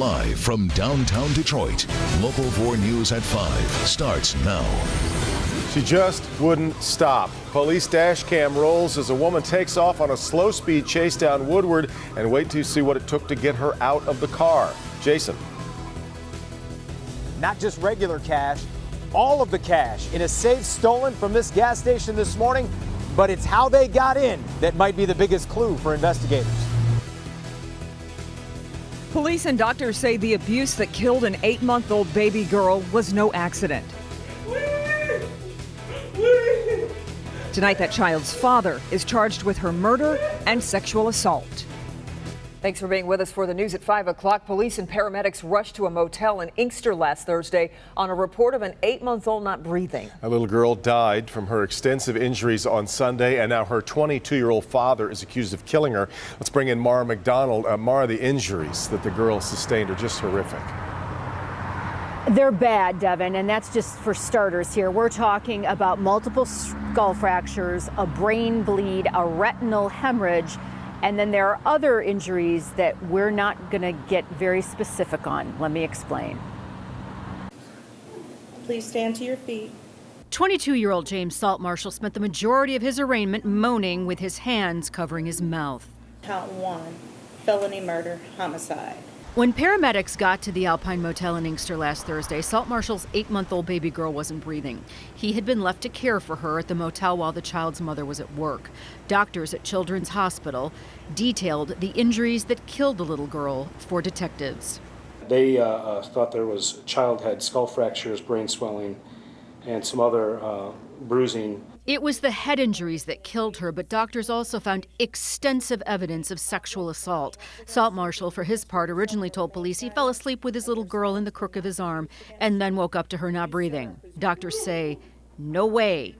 Live from downtown Detroit, Local 4 News at 5 starts now. She just wouldn't stop. Police dash cam rolls as a woman takes off on a slow-speed chase down Woodward, and wait to see what it took to get her out of the car. Jason. Not just regular cash, all of the cash in a safe stolen from this gas station this morning, but it's how they got in that might be the biggest clue for investigators. Police and doctors say the abuse that killed an 8-month-old baby girl was no accident. Tonight, that child's father is charged with her murder and sexual assault. Thanks for being with us for the news at 5 o'clock. Police and paramedics rushed to a motel in Inkster last Thursday on a report of an 8-month-old not breathing. A little girl died from her extensive injuries on Sunday, and now her 22-year-old father is accused of killing her. Let's bring in Mara McDonald. Mara, the injuries that the girl sustained are just horrific. They're bad, Devin, and that's just for starters here. We're talking about multiple skull fractures, a brain bleed, a retinal hemorrhage, and then there are other injuries that we're not going to get very specific on. Let me explain. Please stand to your feet. 22-year-old James Saltmarshall spent the majority of his arraignment moaning with his hands covering his mouth. Count 1, felony murder, homicide. When paramedics got to the Alpine Motel in Inkster last Thursday, Saltmarshall's 8-month-old baby girl wasn't breathing. He had been left to care for her at the motel while the child's mother was at work. Doctors at Children's Hospital detailed the injuries that killed the little girl for detectives. They thought the child had skull fractures, brain swelling, and some other bruising. It was the head injuries that killed her, but doctors also found extensive evidence of sexual assault. Saltmarshall, for his part, originally told police he fell asleep with his little girl in the crook of his arm and then woke up to her not breathing. Doctors say, no way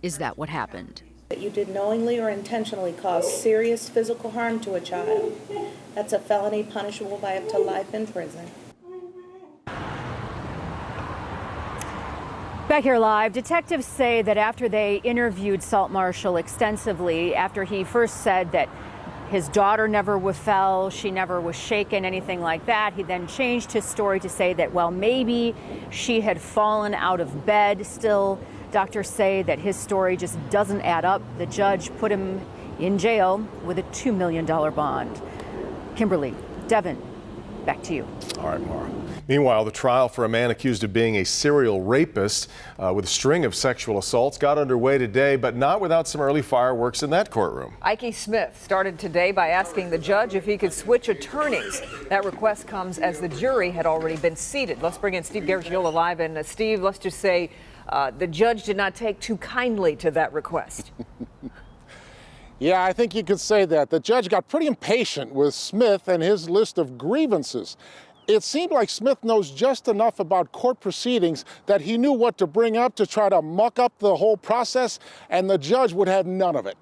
is that what happened. That you did knowingly or intentionally cause serious physical harm to a child. That's a felony punishable by up to life in prison. Back here live, detectives say that after they interviewed Saltmarshall extensively, after he first said that his daughter never fell, she never was shaken, anything like that, he then changed his story to say that, well, maybe she had fallen out of bed. Still, doctors say that his story just doesn't add up. The judge put him in jail with a $2 million bond. Kimberly, Devin, back to you. All right, Mara. Meanwhile, the trial for a man accused of being a serial rapist with a string of sexual assaults got underway today, but not without some early fireworks in that courtroom. Ike Smith started today by asking the judge if he could switch attorneys. That request comes as the jury had already been seated. Let's bring in Steve Garagiola live. And Steve, let's just say the judge did not take too kindly to that request. Yeah, I think you could say that. The judge got pretty impatient with Smith and his list of grievances. It seemed like Smith knows just enough about court proceedings that he knew what to bring up to try to muck up the whole process, and the judge would have none of it.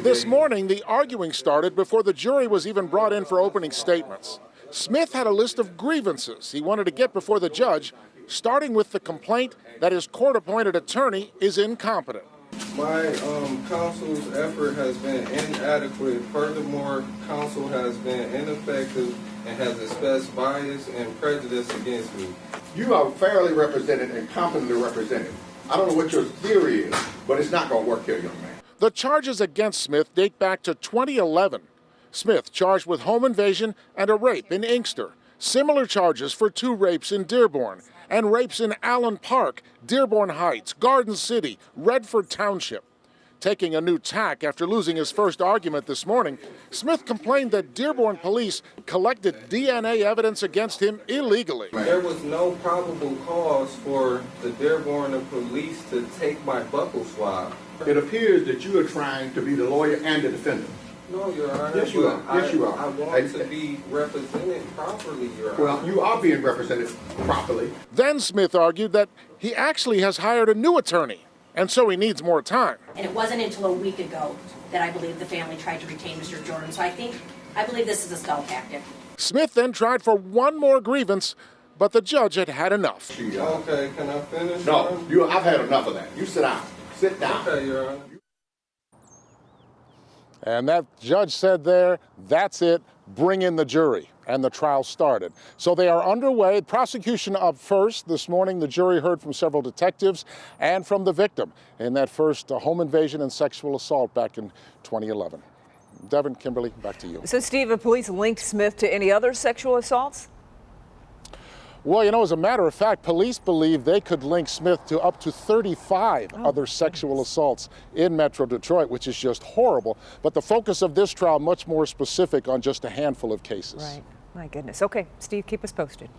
This morning, the arguing started before the jury was even brought in for opening statements. Smith had a list of grievances he wanted to get before the judge, starting with the complaint that his court-appointed attorney is incompetent. My counsel's effort has been inadequate. Furthermore, counsel has been ineffective and has expressed bias and prejudice against me. You are fairly represented and competently represented. I don't know what your theory is, but it's not going to work here, young man. The charges against Smith date back to 2011. Smith charged with home invasion and a rape in Inkster. Similar charges for 2 rapes in Dearborn and rapes in Allen Park, Dearborn Heights, Garden City, Redford Township. Taking a new tack after losing his first argument this morning, Smith complained that Dearborn police collected DNA evidence against him illegally. There was no probable cause for the Dearborn police to take my buccal swab. It appears that you are trying to be the lawyer and the defendant. No, Your Honor. Yes, you are. Yes, you are. I want to be represented properly, Your Honor. Well, you are being represented properly. Then Smith argued that he actually has hired a new attorney, and so he needs more time. And it wasn't until a week ago that I believe the family tried to retain Mr. Jordan. So I believe this is a stall tactic. Smith then tried for one more grievance, but the judge had had enough. Okay, can I finish? No, I've had enough of that. You sit down. Sit down. Okay, Your Honor. And that judge said there, that's it, bring in the jury, and the trial started. So they are underway. Prosecution up first. This morning, the jury heard from several detectives and from the victim in that first home invasion and sexual assault back in 2011. Devin, Kimberly, back to you. So, Steve, have police linked Smith to any other sexual assaults? Well, you know, as a matter of fact, police believe they could link Smith to up to 35 other sexual assaults in Metro Detroit, which is just horrible. But the focus of this trial much more specific on just a handful of cases. Right. My goodness. Okay, Steve, keep us posted.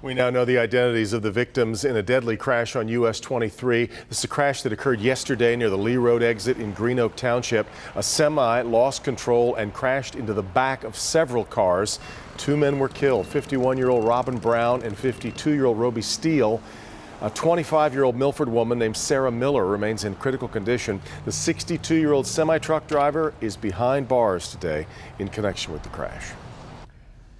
We now know the identities of the victims in a deadly crash on US 23. This is a crash that occurred yesterday near the Lee Road exit in Green Oak Township. A semi lost control and crashed into the back of several cars. 2 men were killed, 51-year-old Robin Brown and 52-year-old Roby Steele. A 25-year-old Milford woman named Sarah Miller remains in critical condition. The 62-year-old semi-truck driver is behind bars today in connection with the crash.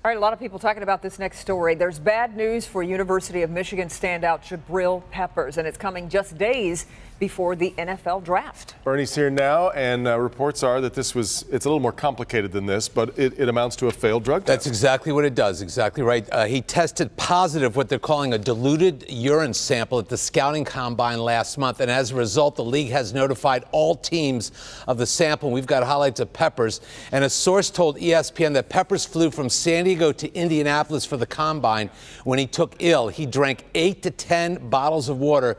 All right, a lot of people talking about this next story. There's bad news for University of Michigan standout Jabril Peppers, and it's coming just days before the NFL draft. Bernie's here now, and reports are that it's a little more complicated than this, but it amounts to a failed drug test. That's exactly what it does, exactly right. He tested positive, what they're calling a diluted urine sample at the scouting combine last month, and as a result, the league has notified all teams of the sample. We've got highlights of Peppers, and a source told ESPN that Peppers flew from San Diego to Indianapolis for the combine when he took ill. He drank 8 to 10 bottles of water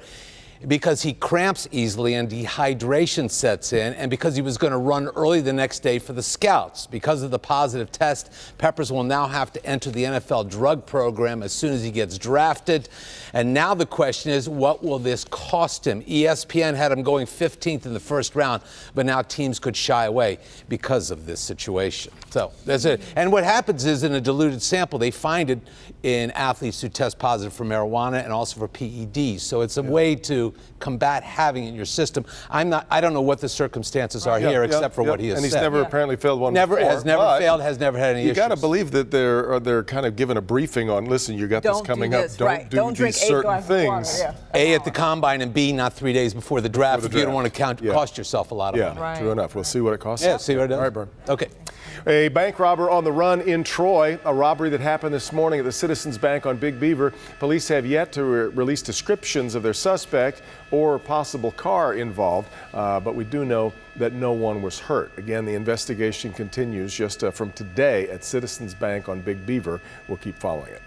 because he cramps easily and dehydration sets in, and because he was going to run early the next day for the scouts. Because of the positive test, Peppers will now have to enter the NFL drug program as soon as he gets drafted. And now the question is, what will this cost him? ESPN had him going 15th in the first round, but now teams could shy away because of this situation. So that's it. And what happens is, in a diluted sample, they find it in athletes who test positive for marijuana and also for PEDs. So it's a way to combat having it in your system. I don't know what the circumstances are here, except for what he has said. And he's never apparently failed one before. Has never had any issues. You got to believe that they're kind of given a briefing on, listen, you got this coming up. Don't do these certain things. A, at the combine, and B, not 3 days before the draft. If you don't want to cost yourself a lot of money. True enough. We'll see what it costs. Yeah, see what it does. All right, Bern. Okay. A bank robber on the run in Troy, a robbery that happened this morning at the Citizens Bank on Big Beaver. Police have yet to release descriptions of their suspect or possible car involved, but we do know that no one was hurt. Again, the investigation continues just from today at Citizens Bank on Big Beaver. We'll keep following it.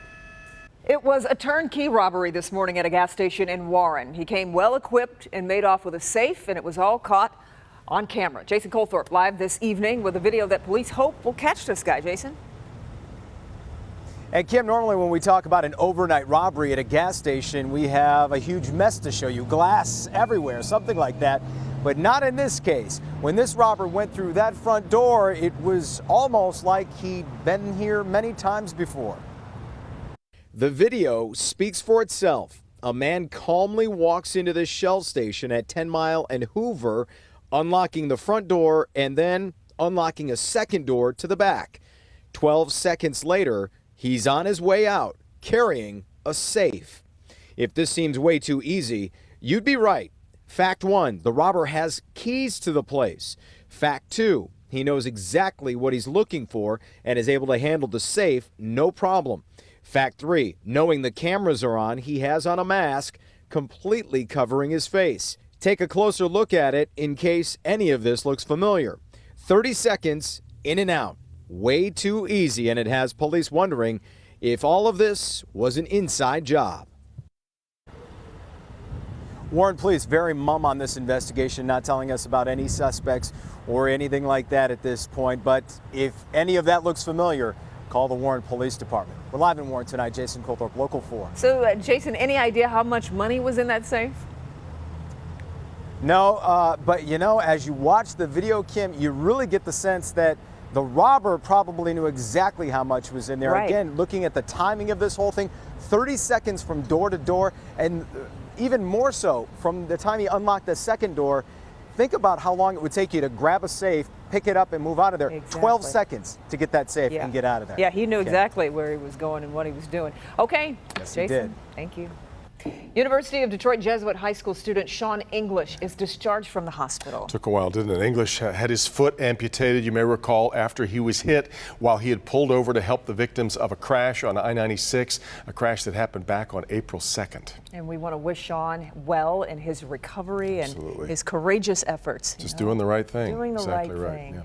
It was a turnkey robbery this morning at a gas station in Warren. He came well equipped and made off with a safe, and it was all caught on camera. Jason Colthorpe live this evening with a video that police hope will catch this guy. Jason? And Kim, normally when we talk about an overnight robbery at a gas station, we have a huge mess to show you, glass everywhere, something like that. But not in this case. When this robber went through that front door, it was almost like he'd been here many times before. The video speaks for itself. A man calmly walks into the Shell station at 10 Mile and Hoover, unlocking the front door and then unlocking a second door to the back. 12 seconds later, he's on his way out carrying a safe. If this seems way too easy, you'd be right. Fact 1, the robber has keys to the place. Fact 2, he knows exactly what he's looking for and is able to handle the safe no problem. Fact 3, knowing the cameras are on, he has on a mask completely covering his face. Take a closer look at it in case any of this looks familiar. 30 seconds, in and out. Way too easy, and it has police wondering if all of this was an inside job. Warren Police very mum on this investigation, not telling us about any suspects or anything like that at this point. But if any of that looks familiar, call the Warren Police Department. We're live in Warren tonight. Jason Colthorpe, Local 4. So, Jason, any idea how much money was in that safe? No, but you know, as you watch the video, Kim, you really get the sense that the robber probably knew exactly how much was in there. Right. Again, looking at the timing of this whole thing, 30 seconds from door to door, and even more so from the time he unlocked the second door. Think about how long it would take you to grab a safe, pick it up, and move out of there. Exactly. 12 seconds to get that safe and get out of there. Yeah, he knew exactly where he was going and what he was doing. Okay, yes, Jason, he did. Thank you. University of Detroit Jesuit High School student Sean English is discharged from the hospital. Took a while, didn't it? English had his foot amputated, you may recall, after he was hit while he had pulled over to help the victims of a crash on I-96, a crash that happened back on April 2nd. And we want to wish Sean well in his recovery and his courageous efforts. Just doing the right thing. Doing the exactly right right. thing. Yeah.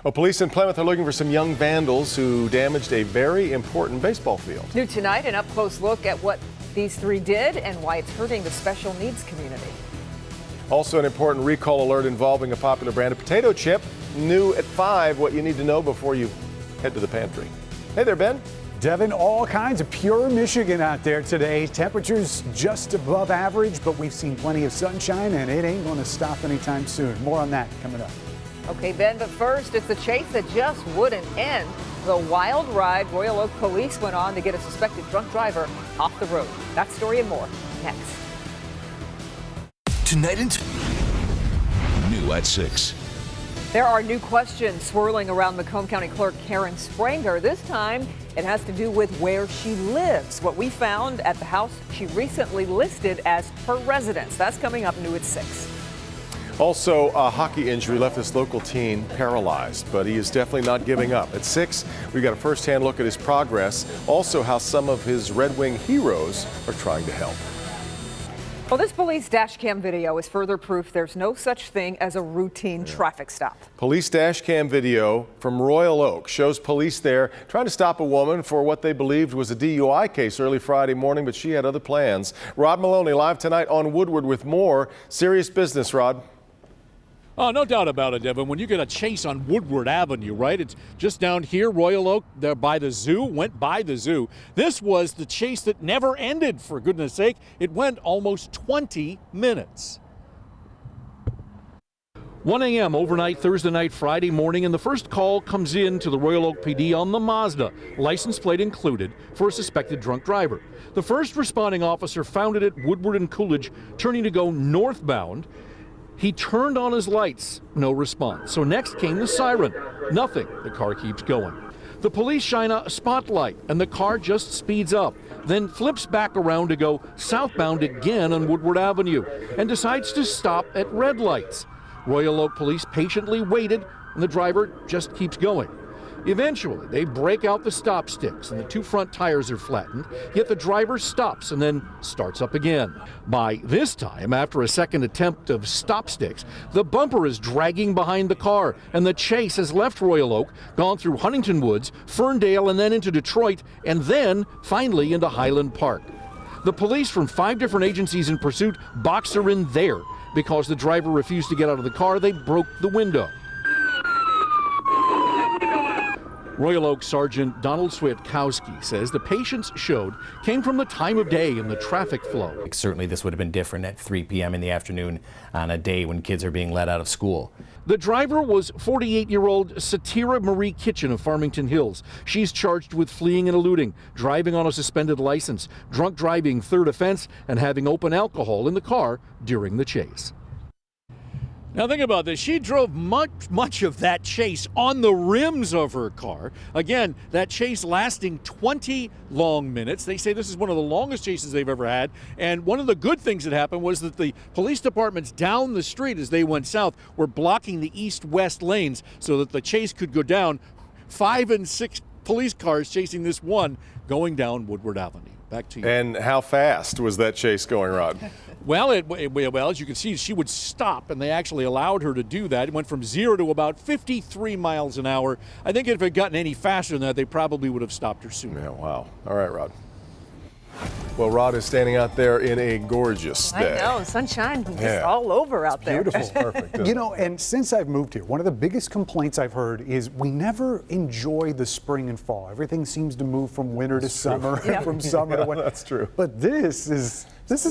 Well, police in Plymouth are looking for some young vandals who damaged a very important baseball field. New tonight, an up-close look at what these three did and why it's hurting the special needs community. Also, an important recall alert involving a popular brand of potato chip. New at 5, what you need to know before you head to the pantry. Hey there, Ben. Devin, all kinds of pure Michigan out there today. Temperatures just above average, but we've seen plenty of sunshine, and it ain't going to stop anytime soon. More on that coming up. Okay, Ben, but first, it's a chase that just wouldn't end. The wild ride Royal Oak police went on to get a suspected drunk driver off the road. That story and more next. Tonight new at 6. There are new questions swirling around Macomb County Clerk Karen Spranger. This time, it has to do with where she lives. What we found at the house she recently listed as her residence. That's coming up new at 6. Also, a hockey injury left this local teen paralyzed, but he is definitely not giving up. At 6, we got a first-hand look at his progress, also how some of his Red Wing heroes are trying to help. Well, this police dash cam video is further proof there's no such thing as a routine traffic stop. Police dash cam video from Royal Oak shows police there trying to stop a woman for what they believed was a DUI case early Friday morning, but she had other plans. Rod Maloney live tonight on Woodward with more serious business, Rod. Oh, no doubt about it, Devin. When you get a chase on Woodward Avenue, right? It's just down here, Royal Oak, there by the zoo, went by the zoo. This was the chase that never ended, for goodness sake. It went almost 20 minutes. 1 a.m. overnight, Thursday night, Friday morning, and the first call comes in to the Royal Oak PD on the Mazda, license plate included, for a suspected drunk driver. The first responding officer found it at Woodward and Coolidge, turning to go northbound. He turned on his lights, no response. So next came the siren, nothing. The car keeps going. The police shine a spotlight and the car just speeds up, then flips back around to go southbound again on Woodward Avenue and decides to stop at red lights. Royal Oak police patiently waited and the driver just keeps going. Eventually, they break out the stop sticks and the two front tires are flattened, yet the driver stops and then starts up again. By this time, after a second attempt of stop sticks, the bumper is dragging behind the car and the chase has left Royal Oak, gone through Huntington Woods, Ferndale, and then into Detroit, and then finally into Highland Park. The police from 5 different agencies in pursuit box her in there. Because the driver refused to get out of the car, they broke the window. Royal Oak Sergeant Donald Swiatkowski says the patients showed came from the time of day and the traffic flow. Certainly this would have been different at 3 p.m. in the afternoon on a day when kids are being let out of school. The driver was 48-year-old Satira Marie Kitchen of Farmington Hills. She's charged with fleeing and eluding, driving on a suspended license, drunk driving third offense, and having open alcohol in the car during the chase. Now think about this. She drove much of that chase on the rims of her car. Again, that chase lasting 20 long minutes. They say this is one of the longest chases they've ever had. And one of the good things that happened was that the police departments down the street as they went south were blocking the east-west lanes so that the chase could go down. 5 and 6 police cars chasing this one going down Woodward Avenue. Back to you. And how fast was that chase going, Rod? Well, as you can see, she would stop, and they actually allowed her to do that. It went from 0 to about 53 miles an hour. I think if it had gotten any faster than that, they probably would have stopped her sooner. Yeah, wow. All right, Rod. Well, Rod is standing out there in a gorgeous day. I know, sunshine just all over out there. Beautiful. Perfect. You know, and since I've moved here, one of the biggest complaints I've heard is we never enjoy the spring and fall. Everything seems to move from winter to summer, and from summer to winter. That's true. But this is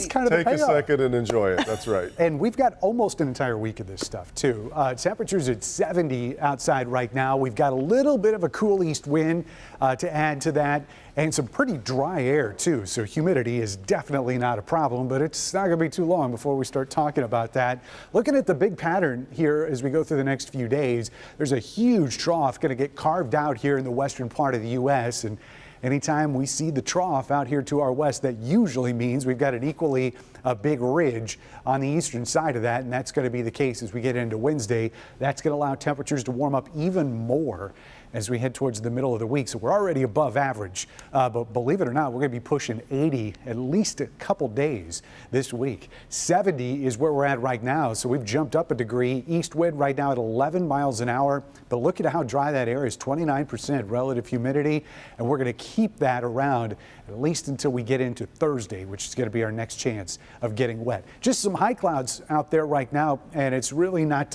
kind of the payoff. Take a second and enjoy it. That's right. And we've got almost an entire week of this stuff, too. Temperatures at 70 outside right now. We've got a little bit of a cool east wind to add to that, and some pretty dry air, too. So humidity is definitely not a problem, but it's not going to be too long before we start talking about that. Looking at the big pattern here as we go through the next few days, there's a huge trough going to get carved out here in the western part of the U.S., and Anytime we see the trough out here to our west, that usually means we've got an equally big ridge on the eastern side of that, and that's going to be the case as we get into Wednesday. That's going to allow temperatures to warm up even more as we head towards the middle of the week. So we're already above average, but believe it or not, we're going to be pushing 80 at least a couple days this week. 70 is where we're at right now, so we've jumped up a degree. East wind right now at 11 miles an hour, but look at how dry that air is, 29% relative humidity, and we're going to keep that around at least until we get into Thursday, which is going to be our next chance of getting wet. Just some high clouds out there right now, and it's really not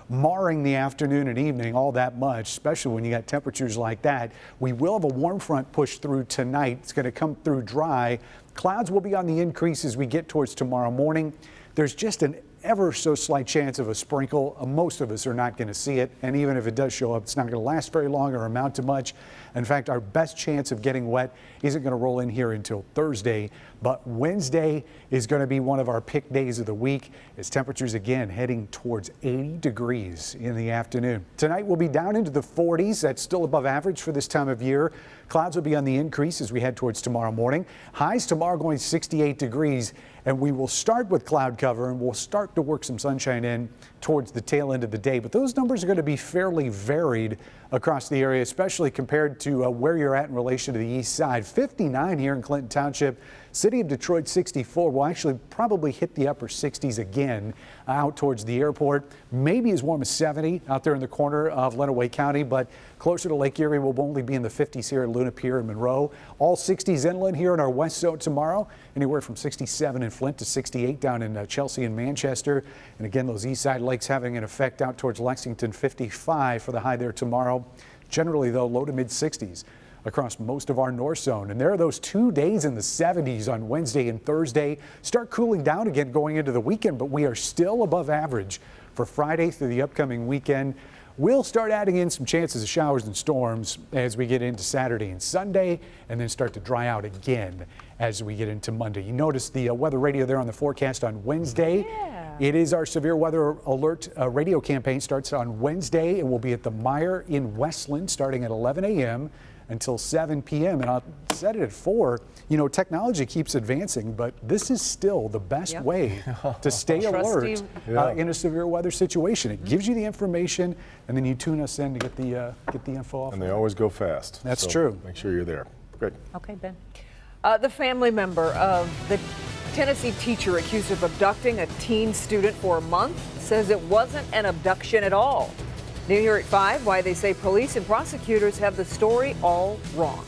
marring the afternoon and evening all that much, especially when you got temperatures like that. We will have a warm front push through tonight. It's going to come through dry. Clouds will be on the increase as we get towards tomorrow morning. There's just an ever so slight chance of a sprinkle. Most of us are not going to see it, and even if it does show up, it's not going to last very long or amount to much. In fact, our best chance of getting wet isn't going to roll in here until Thursday, but Wednesday is going to be one of our pick days of the week as temperatures again heading towards 80 degrees in the afternoon. Tonight we'll be down into the 40s. That's still above average for this time of year. Clouds will be on the increase as we head towards tomorrow morning. Highs tomorrow going 68 degrees, and we will start with cloud cover and we'll start to work some sunshine in towards the tail end of the day. But those numbers are going to be fairly varied across the area, especially compared to where you're at in relation to the east side. 59 here in Clinton Township. City of Detroit 64 will actually probably hit the upper 60s again out towards the airport. Maybe as warm as 70 out there in the corner of Lenawee County, but closer to Lake Erie will only be in the 50s here at Luna Pier and Monroe. All 60s inland here in our west zone tomorrow. Anywhere from 67 in Flint to 68 down in Chelsea and Manchester. And again, those east side lakes having an effect out towards Lexington. 55 for the high there tomorrow. Generally, though, low to mid 60s across most of our north zone. And there are those 2 days in the 70s on Wednesday and Thursday. Start cooling down again going into the weekend, but we are still above average for Friday through the upcoming weekend. We'll start adding in some chances of showers and storms as we get into Saturday and Sunday, and then start to dry out again as we get into Monday. You notice the weather radio there on the forecast on Wednesday. Yeah. It is our severe weather alert radio campaign. Starts on Wednesday and will be at the Meijer in Westland starting at 11 a.m. until 7 p.m. And I'll set it at 4. You know, technology keeps advancing, but this is still the best way to stay alert in a severe weather situation. It gives you the information, and then you tune us in to get the info off. And they always go fast. That's true. Make sure you're there. Great. Okay, Ben. The family member of the Tennessee teacher accused of abducting a teen student for a month says it wasn't an abduction at all. New here at 5, why they say police and prosecutors have the story all wrong.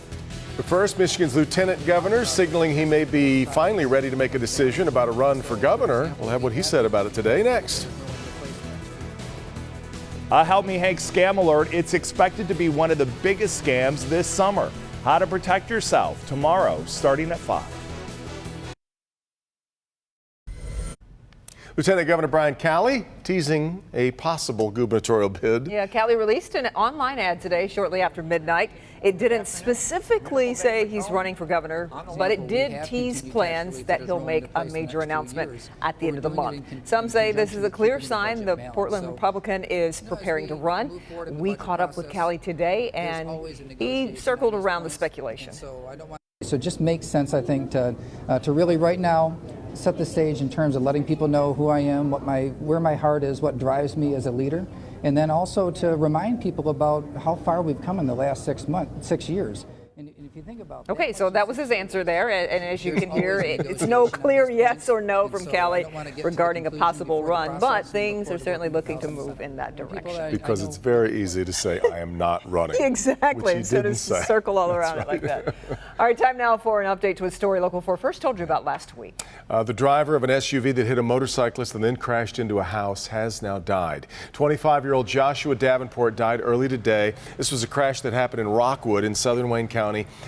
But first, Michigan's lieutenant governor signaling he may be finally ready to make a decision about a run for governor. We'll have what he said about it today next. Help Me Hank scam alert. It's expected to be one of the biggest scams this summer. How to protect yourself tomorrow starting at 5. Lieutenant Governor Brian Calley teasing a possible gubernatorial bid. Yeah, Calley released an online ad today shortly after midnight. It didn't specifically say he's running for governor, but it did tease plans that he'll make a major announcement at the end of the month. Some say this is a clear sign the Portland Republican is preparing to run. We caught up with Calley today, and he circled around the speculation. So it just makes sense, I think, to really right now set the stage in terms of letting people know who I am, where my heart is, what drives me as a leader, and then also to remind people about how far we've come in the last 6 years. And if you think about okay, so that was his answer there, and as you can hear, it's no clear yes or no from Calley regarding a possible run, but things are certainly looking to move in that direction. Because it's very easy to say, I am not running. Exactly, instead of circle all around it like that. All right, time now for an update to a story Local 4 first told you about last week. The driver of an SUV that hit a motorcyclist and then crashed into a house has now died. 25-year-old Joshua Davenport died early today. This was a crash that happened in Rockwood in southern Wayne County.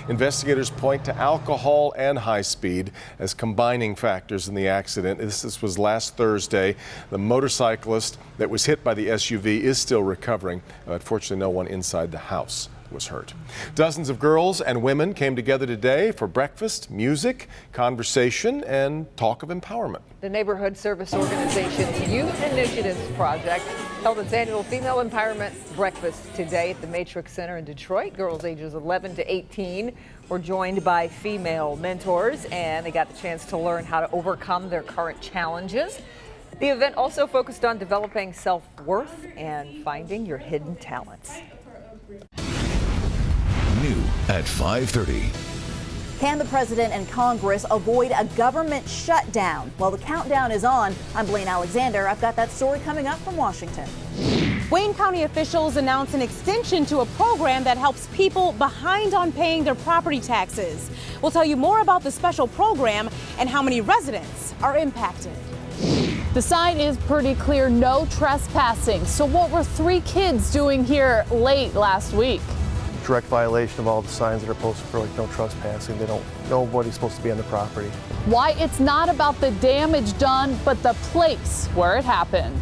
Investigators point to alcohol and high speed as combining factors in the accident. This was last Thursday. The motorcyclist that was hit by the SUV is still recovering. Unfortunately, no one inside the house was hurt. Dozens of girls and women came together today for breakfast, music, conversation, and talk of empowerment. The neighborhood service organization's Youth Initiatives Project held its annual Female Empowerment Breakfast today at the Matrix Center in Detroit. Girls ages 11 to 18 were joined by female mentors, and they got the chance to learn how to overcome their current challenges. The event also focused on developing self-worth and finding your hidden talents. New at 5:30. Can the president and Congress avoid a government shutdown? Well, the countdown is on. I'm Blaine Alexander. I've got that story coming up from Washington. Wayne County officials announced an extension to a program that helps people behind on paying their property taxes. We'll tell you more about the special program and how many residents are impacted. The sign is pretty clear, no trespassing. So what were 3 kids doing here late last week? Direct violation of all the signs that are posted for like no trespassing. Nobody's supposed to be on the property. Why it's not about the damage done, but the place where it happened.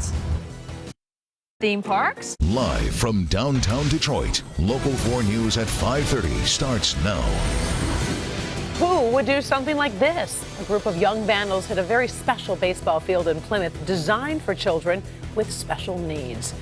Theme parks. Live from downtown Detroit, Local 4 News at 5:30 starts now. Who would do something like this? A group of young vandals hit a very special baseball field in Plymouth designed for children with special needs.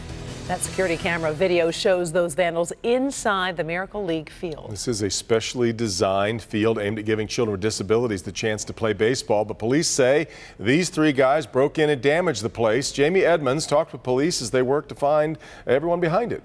That security camera video shows those vandals inside the Miracle League field. This is a specially designed field aimed at giving children with disabilities the chance to play baseball, but police say these 3 guys broke in and damaged the place. Jamie Edmonds talked with police as they worked to find everyone behind it.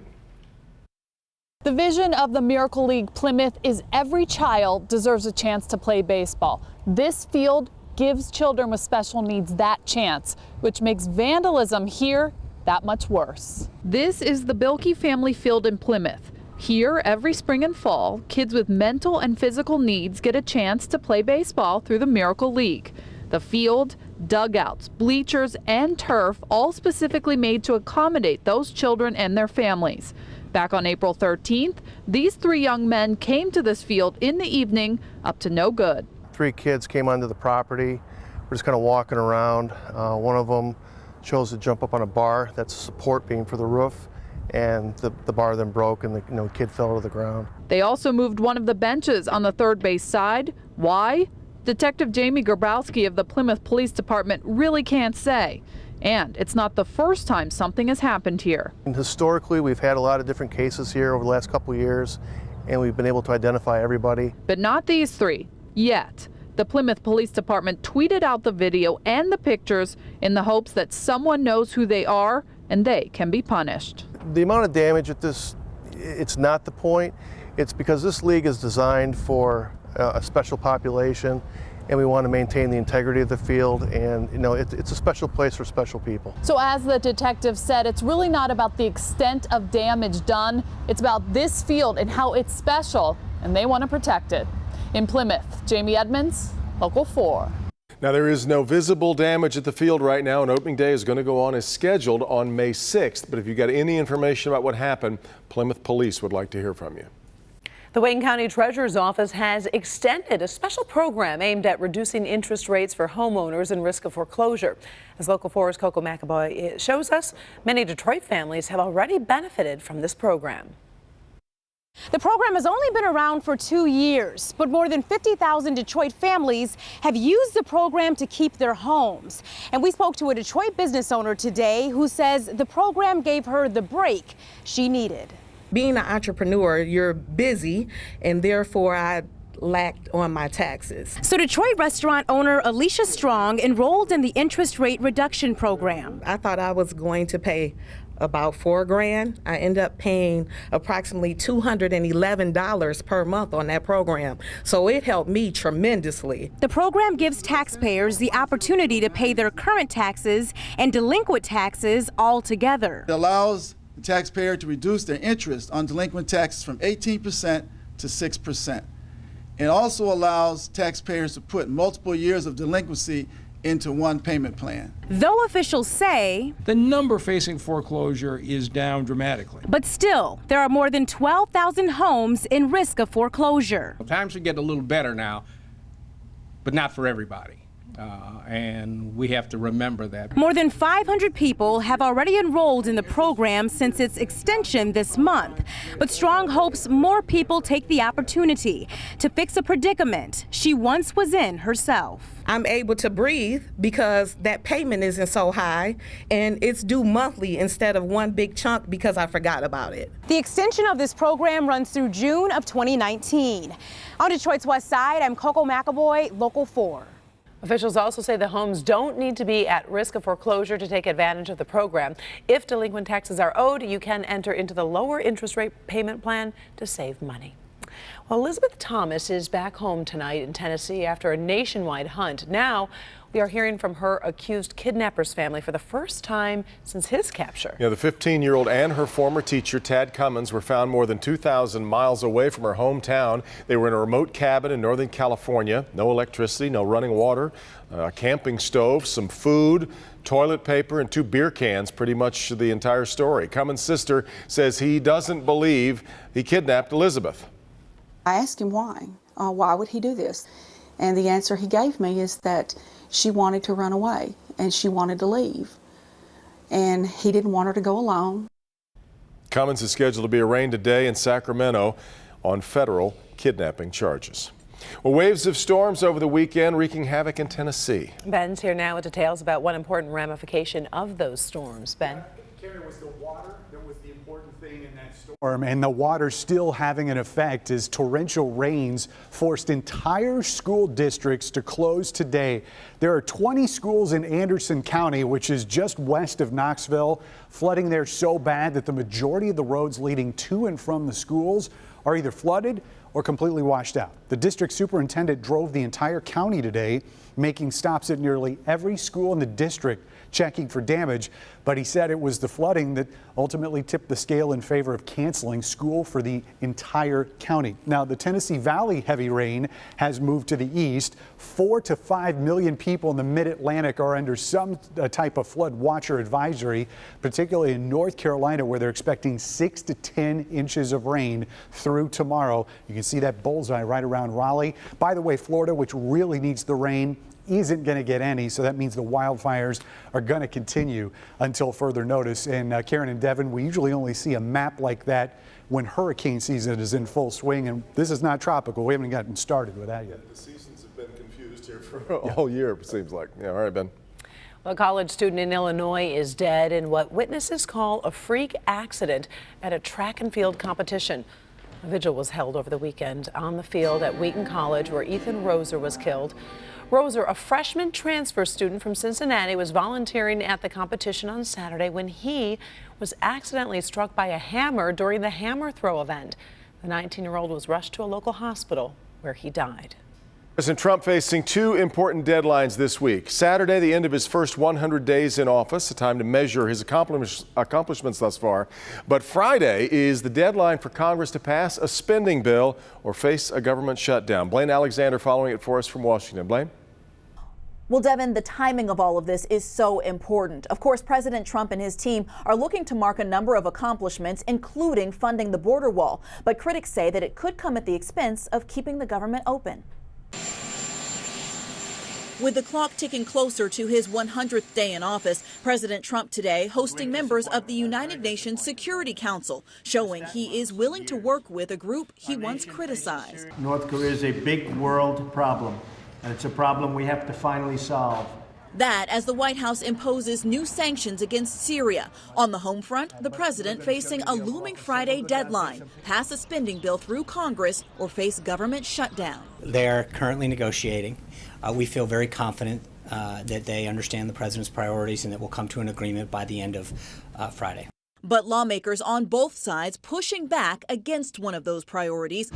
The vision of the Miracle League Plymouth is every child deserves a chance to play baseball. This field gives children with special needs that chance, which makes vandalism here that much worse. This is the Bilkey family field in Plymouth. Here, every spring and fall, kids with mental and physical needs get a chance to play baseball through the Miracle League. The field, dugouts, bleachers, and turf, all specifically made to accommodate those children and their families. Back on April 13th, these 3 young men came to this field in the evening, up to no good. 3 kids came onto the property. We're just kind of walking around. One of them chose to jump up on a bar that's a support beam for the roof, and the bar then broke and the kid fell to the ground. They also moved one of the benches on the third base side. Why? Detective Jamie Grabowski of the Plymouth Police Department really can't say. And it's not the first time something has happened here. And historically, we've had a lot of different cases here over the last couple of years, and we've been able to identify everybody. But not these 3, yet. The Plymouth Police Department tweeted out the video and the pictures in the hopes that someone knows who they are and they can be punished. The amount of damage at this, it's not the point. It's because this league is designed for a special population, and we want to maintain the integrity of the field, and it's a special place for special people. So as the detective said, it's really not about the extent of damage done. It's about this field and how it's special, and they want to protect it. In Plymouth, Jamie Edmonds, Local 4. Now, there is no visible damage at the field right now, and opening day is going to go on as scheduled on May 6th. But if you've got any information about what happened, Plymouth Police would like to hear from you. The Wayne County Treasurer's Office has extended a special program aimed at reducing interest rates for homeowners in risk of foreclosure. As Local 4's Coco McAboy shows us, many Detroit families have already benefited from this program. The program has only been around for 2 years, but more than 50,000 Detroit families have used the program to keep their homes. And we spoke to a Detroit business owner today who says the program gave her the break she needed. Being an entrepreneur, you're busy, and therefore I lacked on my taxes. So Detroit restaurant owner Alicia Strong enrolled in the interest rate reduction program. I thought I was going to pay about $4,000. I end up paying approximately $211 per month on that program. So it helped me tremendously. The program gives taxpayers the opportunity to pay their current taxes and delinquent taxes all together. It allows the taxpayer to reduce their interest on delinquent taxes from 18% to 6%. It also allows taxpayers to put multiple years of delinquency into one payment plan. Though officials say the number facing foreclosure is down dramatically. But still, there are more than 12,000 homes in risk of foreclosure. Times should get a little better now, but not for everybody. and we have to remember that. More than 500 people have already enrolled in the program since its extension this month. But Strong hopes more people take the opportunity to fix a predicament she once was in herself. I'm able to breathe because that payment isn't so high, and it's due monthly instead of one big chunk because I forgot about it. The extension of this program runs through June of 2019. On Detroit's West Side, I'm Coco McAvoy, Local 4. Officials also say the homes don't need to be at risk of foreclosure to take advantage of the program. If delinquent taxes are owed, you can enter into the lower interest rate payment plan to save money. Well, Elizabeth Thomas is back home tonight in Tennessee after a nationwide hunt. Now we are hearing from her accused kidnapper's family for the first time since his capture. Yeah, the 15-year-old and her former teacher, Tad Cummins, were found more than 2,000 miles away from her hometown. They were in a remote cabin in Northern California. No electricity, no running water, a camping stove, some food, toilet paper, and 2 beer cans, pretty much the entire story. Cummins' sister says he doesn't believe he kidnapped Elizabeth. I asked him why. Why would he do this? And the answer he gave me is that she wanted to run away and she wanted to leave. And he didn't want her to go alone. Cummins is scheduled to be arraigned today in Sacramento on federal kidnapping charges. Well, waves of storms over the weekend wreaking havoc in Tennessee. Ben's here now with details about one important ramification of those storms. Ben? Karen, was the water that was the important thing in that storm, and the water still having an effect as torrential rains forced entire school districts to close today. There are 20 schools in Anderson County, which is just west of Knoxville. Flooding there so bad that the majority of the roads leading to and from the schools are either flooded or completely washed out. The district superintendent drove the entire county today, making stops at nearly every school in the district, checking for damage, but he said it was the flooding that ultimately tipped the scale in favor of canceling school for the entire county. Now, the Tennessee Valley heavy rain has moved to the east. 4 to 5 million people in the mid-Atlantic are under some type of flood watch or advisory, particularly in North Carolina, where they're expecting 6 to 10 inches of rain through tomorrow. You can see that bullseye right around Raleigh. By the way, Florida, which really needs the rain, isn't going to get any, so that means the wildfires are going to continue until further notice. And Karen and Devin, we usually only see a map like that when hurricane season is in full swing, and this is not tropical. We haven't gotten started with that yet. The seasons have been confused here for a whole year, it seems like. Yeah, all right, Ben. Well, a college student in Illinois is dead in what witnesses call a freak accident at a track and field competition. A vigil was held over the weekend on the field at Wheaton College, where Ethan Roser was killed. Roser, a freshman transfer student from Cincinnati, was volunteering at the competition on Saturday when he was accidentally struck by a hammer during the hammer throw event. The 19-year-old was rushed to a local hospital where he died. President Trump facing 2 important deadlines this week. Saturday, the end of his first 100 days in office, a time to measure his accomplishments thus far. But Friday is the deadline for Congress to pass a spending bill or face a government shutdown. Blaine Alexander following it for us from Washington. Blaine? Well, Devin, the timing of all of this is so important. Of course, President Trump and his team are looking to mark a number of accomplishments, including funding the border wall. But critics say that it could come at the expense of keeping the government open. With the clock ticking closer to his 100th day in office, President Trump today hosting members of the United Nations Security Council, showing he is willing to work with a group he once criticized. North Korea is a big world problem, and it's a problem we have to finally solve. That as the White House imposes new sanctions against Syria. On the home front, the president facing a looming Friday deadline, pass a spending bill through Congress or face government shutdown. They're currently negotiating. We feel very confident that they understand the president's priorities and that we'll come to an agreement by the end of Friday. But lawmakers on both sides pushing back against one of those priorities.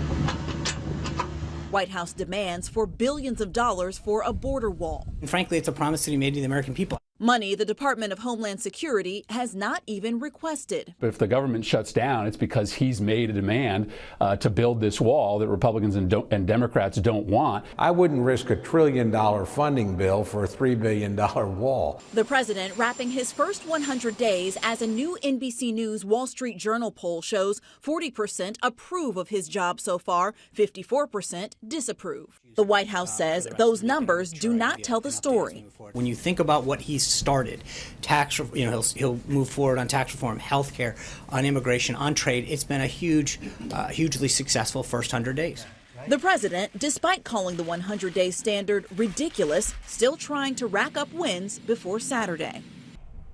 White House demands for billions of dollars for a border wall. And frankly, it's a promise that he made to the American people. money the Department of Homeland Security has not even requested. If the government shuts down, it's because he's made a demand to build this wall that Republicans and Democrats don't want. I wouldn't risk $1 trillion funding bill for a $3 billion wall. The president wrapping his first 100 days as a new NBC News Wall Street Journal poll shows 40% approve of his job so far, 54% disapprove. The White House says those numbers do not tell the story. When you think about what he's started, he'll move forward on tax reform, health care, on immigration, on trade. It's been a hugely successful first 100 days. The president, despite calling the 100-day standard ridiculous, still trying to rack up wins before Saturday.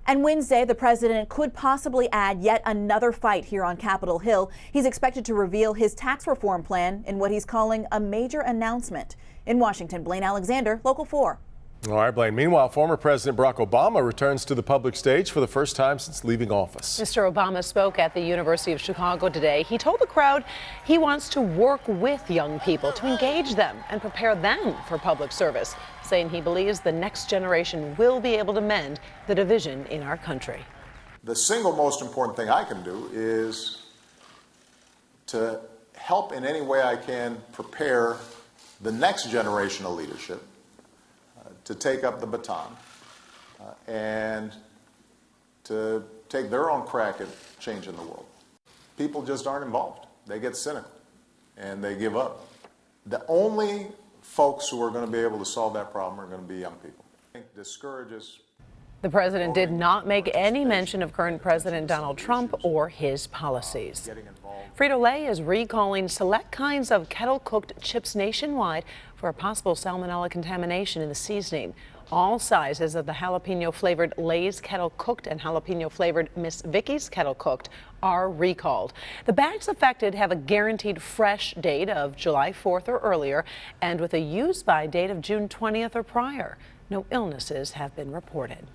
And Wednesday, the president could possibly add yet another fight here on Capitol Hill. He's expected to reveal his tax reform plan in what he's calling a major announcement. In Washington, Blaine Alexander, Local 4. All right, Blaine. Meanwhile, former President Barack Obama returns to the public stage for the first time since leaving office. Mr. Obama spoke at the University of Chicago today. He told the crowd he wants to work with young people to engage them and prepare them for public service, saying he believes the next generation will be able to mend the division in our country. The single most important thing I can do is to help in any way I can prepare the next generation of leadership to take up the baton and to take their own crack at changing the world. People just aren't involved. They get cynical and they give up. The only folks who are going to be able to solve that problem are going to be young people. I think discourages. The president did not make any mention of current President Donald Trump or his policies. Frito-Lay is recalling select kinds of kettle-cooked chips nationwide for a possible salmonella contamination in the seasoning. All sizes of the jalapeno-flavored Lay's Kettle Cooked and jalapeno-flavored Miss Vicky's Kettle Cooked are recalled. The bags affected have a guaranteed fresh date of July 4th or earlier, and with a use-by date of June 20th or prior. No illnesses have been reported.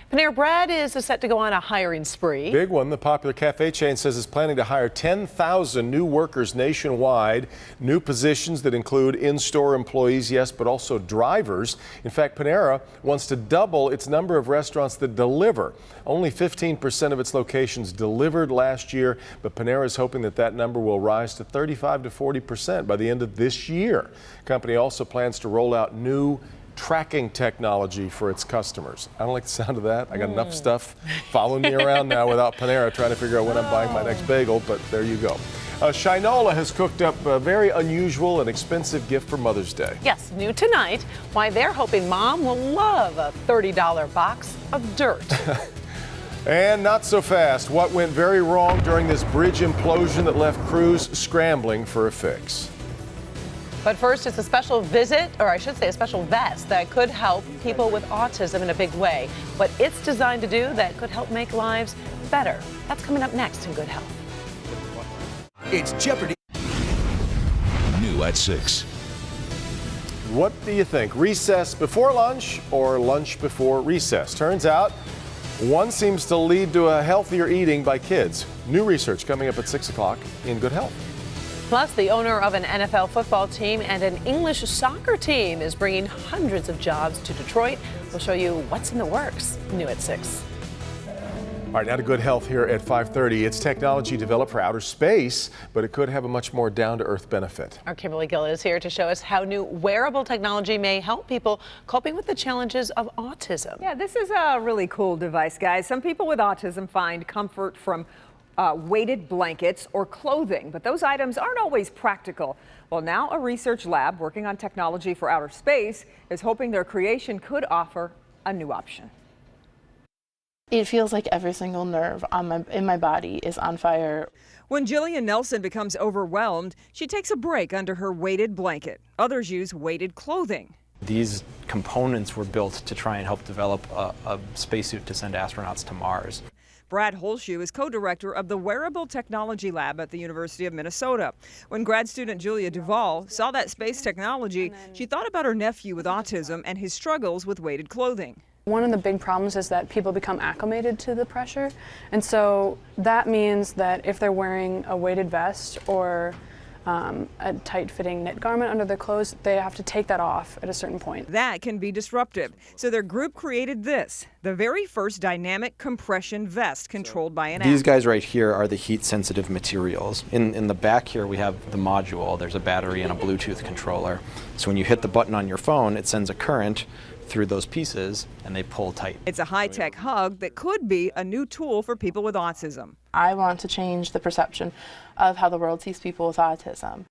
Panera Bread is set to go on a hiring spree. Big one. The popular cafe chain says it's planning to hire 10,000 new workers nationwide. New positions that include in-store employees, yes, but also drivers. In fact, Panera wants to double its number of restaurants that deliver. Only 15% of its locations delivered last year, but Panera is hoping that number will rise to 35 to 40% by the end of this year. The company also plans to roll out new tracking technology for its customers. I don't like the sound of that. I got enough stuff following me around now without Panera trying to figure out when I'm buying my next bagel, but there you go. Shinola has cooked up a very unusual and expensive gift for Mother's Day. Yes, new tonight, why they're hoping Mom will love a $30 box of dirt. And not so fast. What went very wrong during this bridge implosion that left crews scrambling for a fix? But first, it's a special visit, or I should say a special vest that could help people with autism in a big way. What it's designed to do that could help make lives better. That's coming up next in Good Health. It's Jeopardy! New at 6. What do you think? Recess before lunch or lunch before recess? Turns out one seems to lead to a healthier eating by kids. New research coming up at 6 o'clock in Good Health. Plus, the owner of an NFL football team and an English soccer team is bringing hundreds of jobs to Detroit. We'll show you what's in the works. New at 6. All right, now to Good Health here at 5:30. It's technology developed for outer space, but it could have a much more down-to-earth benefit. Our Kimberly Gill is here to show us how new wearable technology may help people coping with the challenges of autism. Yeah, this is a really cool device, guys. Some people with autism find comfort from weighted blankets or clothing, but those items aren't always practical. Well, now a research lab working on technology for outer space is hoping their creation could offer a new option. It feels like every single nerve in my body is on fire. When Jillian Nelson becomes overwhelmed, she takes a break under her weighted blanket. Others use weighted clothing. These components were built to try and help develop a spacesuit to send astronauts to Mars. Brad Holshoe is co-director of the Wearable Technology Lab at the University of Minnesota. When grad student Julia Duvall saw that space technology, she thought about her nephew with autism and his struggles with weighted clothing. One of the big problems is that people become acclimated to the pressure, and so that means that if they're wearing a weighted vest or a tight-fitting knit garment under their clothes, they have to take that off at a certain point. That can be disruptive. So their group created this, the very first dynamic compression vest controlled by an These app. guys right here are the heat-sensitive materials. In the back here we have the module. There's a battery and a Bluetooth controller. So when you hit the button on your phone, it sends a current through those pieces and they pull tight. It's a high-tech hug that could be a new tool for people with autism. I want to change the perception of how the world sees people with autism.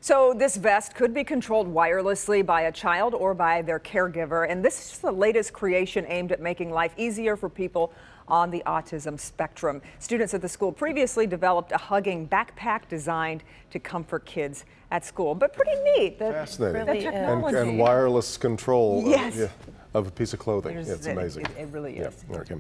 So this vest could be controlled wirelessly by a child or by their caregiver. And this is the latest creation aimed at making life easier for people on the autism spectrum. Students at the school previously developed a hugging backpack designed to comfort kids at school. But pretty neat. Fascinating. The technology. And wireless control Yes. of a piece of clothing. It's amazing. It really is. Okay.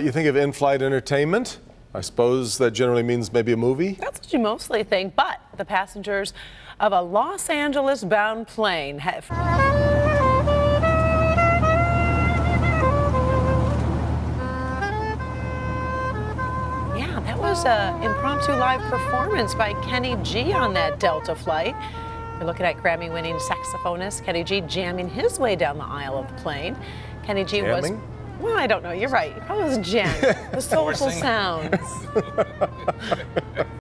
You think of in-flight entertainment? I suppose that generally means maybe a movie? That's what you mostly think, but the passengers of a Los Angeles-bound plane have... Yeah, that was an impromptu live performance by Kenny G on that Delta flight. We're looking at Grammy-winning saxophonist Kenny G jamming his way down the aisle of the plane. Kenny G was... Well, I don't know. You're right. It probably was jamming. The soulful sounds.